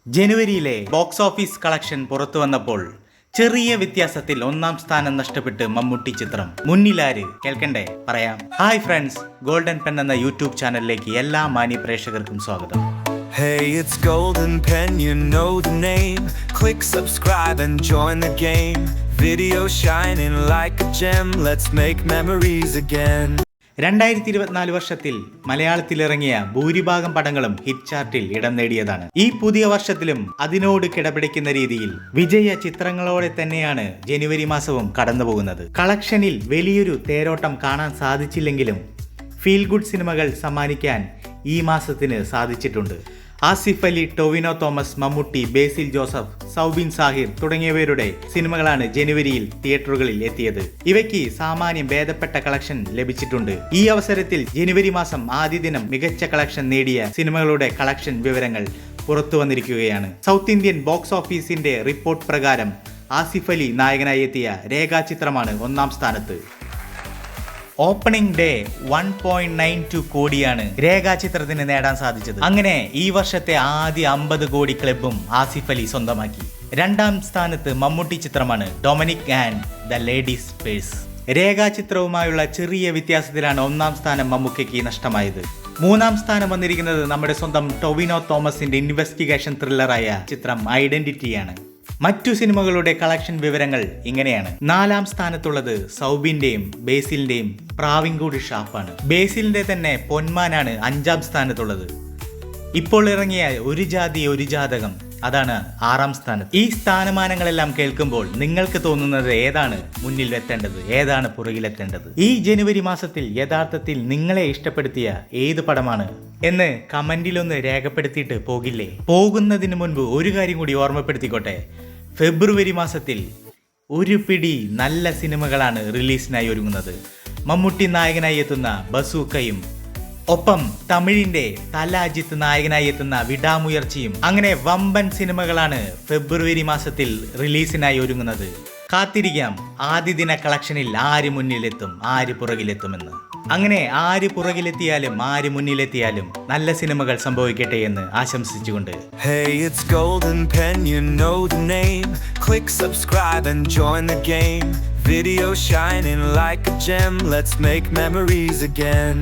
ജനുവരിയിലെ box office collection പുറത്തു വന്നപ്പോൾ ചെറിയ വ്യത്യാസത്തിൽ ഒന്നാം സ്ഥാനം നഷ്ടപ്പെട്ട് മമ്മൂട്ടി ചിത്രം. മുന്നിലാര് കേൾക്കണ്ടേ? പറയാം. ഹായ് ഫ്രണ്ട്സ്, ഗോൾഡൻ പെൻ എന്ന യൂട്യൂബ് ചാനലിലേക്ക് എല്ലാ മാന്യ പ്രേക്ഷകർക്കും സ്വാഗതം. Hey, it's Golden Pen, you know the name. Click subscribe and join the game. Video shining like a gem, let's make memories again. 2024 വർഷത്തിൽ മലയാളത്തിലിറങ്ങിയ ഭൂരിഭാഗം പടങ്ങളും ഹിറ്റ് ചാർട്ടിൽ ഇടം നേടിയതാണ്. ഈ പുതിയ വർഷത്തിലും അതിനോട് കിടപിടിക്കുന്ന രീതിയിൽ വിജയ ചിത്രങ്ങളോടെ തന്നെയാണ് ജനുവരി മാസവും കടന്നുപോകുന്നത്. കളക്ഷനിൽ വലിയൊരു തേരോട്ടം കാണാൻ സാധിച്ചില്ലെങ്കിലും ഫീൽ ഗുഡ് സിനിമകൾ സമ്മാനിക്കാൻ ഈ മാസത്തിന് സാധിച്ചിട്ടുണ്ട്. ആസിഫ് അലി, ടൊവിനോ തോമസ്, മമ്മൂട്ടി, ബേസിൽ ജോസഫ്, സൗബിൻ സാഹിർ തുടങ്ങിയവരുടെ സിനിമകളാണ് ജനുവരിയിൽ തിയേറ്ററുകളിൽ എത്തിയത്. ഇവയ്ക്ക് സാമാന്യം ഭേദപ്പെട്ട കളക്ഷൻ ലഭിച്ചിട്ടുണ്ട്. ഈ അവസരത്തിൽ ജനുവരി മാസം ആദ്യ ദിനം മികച്ച കളക്ഷൻ നേടിയ സിനിമകളുടെ കളക്ഷൻ വിവരങ്ങൾ പുറത്തു വന്നിരിക്കുകയാണ്. സൗത്ത് ഇന്ത്യൻ ബോക്സ് ഓഫീസിന്റെ റിപ്പോർട്ട് പ്രകാരം ആസിഫ് അലി നായകനായി എത്തിയ രേഖാചിത്രമാണ് ഒന്നാം സ്ഥാനത്ത്. ഓപ്പണിംഗ് ഡേ 1.92 കോടിയാണ് രേഖാചിത്രത്തിന് നേടാൻ സാധിച്ചത്. അങ്ങനെ ഈ വർഷത്തെ ആദ്യ 50 കോടി ക്ലബും ആസിഫ് അലി സ്വന്തമാക്കി. രണ്ടാം സ്ഥാനത്ത് മമ്മൂട്ടി ചിത്രമാണ് Dominic and the ladies purse. രേഖാചിത്രവുമായുള്ള ചെറിയ വ്യത്യാസത്തിലാണ് ഒന്നാം സ്ഥാനം മമ്മൂക്കയ്ക്ക് നഷ്ടമായത്. മൂന്നാം സ്ഥാനം വന്നിരിക്കുന്നത് നമ്മുടെ സ്വന്തം ടൊവിനോ തോമസിന്റെ ഇൻവെസ്റ്റിഗേഷൻ ത്രില്ലറായ ചിത്രം ഐഡന്റിറ്റിയാണ്. മറ്റു സിനിമകളുടെ കളക്ഷൻ വിവരങ്ങൾ ഇങ്ങനെയാണ്. നാലാം സ്ഥാനത്തുള്ളത് സൗബിന്റെയും ബേസിലിന്റെയും പ്രാവിൻകൂടി ഷാപ്പാണ്. ബേസിലിന്റെ തന്നെ പൊന്മാനാണ് അഞ്ചാം സ്ഥാനത്തുള്ളത്. ഇപ്പോൾ ഇറങ്ങിയ ഒരു ജാതി ഒരു ജാതകം, അതാണ് ആറാം സ്ഥാനത്ത്. ഈ സ്ഥാനമാനങ്ങളെല്ലാം കേൾക്കുമ്പോൾ നിങ്ങൾക്ക് തോന്നുന്നത് ഏതാണ് മുന്നിൽ എത്തേണ്ടത്, ഏതാണ് പുറകിലെത്തേണ്ടത്? ഈ ജനുവരി മാസത്തിൽ യഥാർത്ഥത്തിൽ നിങ്ങളെ ഇഷ്ടപ്പെടുത്തിയ ഏത് പടമാണ് എന്ന് കമന്റിലൊന്ന് രേഖപ്പെടുത്തിയിട്ട് പോകില്ലേ? പോകുന്നതിന് മുൻപ് ഒരു കാര്യം കൂടി ഓർമ്മപ്പെടുത്തിക്കോട്ടെ. ഫെബ്രുവരി മാസത്തിൽ ഒരു പിടി നല്ല സിനിമകളാണ് റിലീസിനായി ഒരുങ്ങുന്നത്. മമ്മൂട്ടി നായകനായി എത്തുന്ന ബസൂക്കയും ഒപ്പം തമിഴിന്റെ തല അജിത്ത് നായകനായി എത്തുന്ന വിടാമുയർച്ചയും, അങ്ങനെ വമ്പൻ സിനിമകളാണ് ഫെബ്രുവരി മാസത്തിൽ റിലീസിനായി ഒരുങ്ങുന്നത്. കാത്തിരിക്കാം ആദ്യ ദിന കളക്ഷനിൽ ആര് മുന്നിലെത്തും, ആര് പുറകിലെത്തുമെന്ന്. അങ്ങനെ ആര് പുറകിലെത്തിയാലും ആര് മുന്നിലെത്തിയാലും നല്ല സിനിമകൾ സംഭവിക്കട്ടെ എന്ന് ആശംസിച്ചുകൊണ്ട് Hey, it's Golden Pen, you know the name. Click subscribe and join the game. Video shining like a gem, let's make memories again.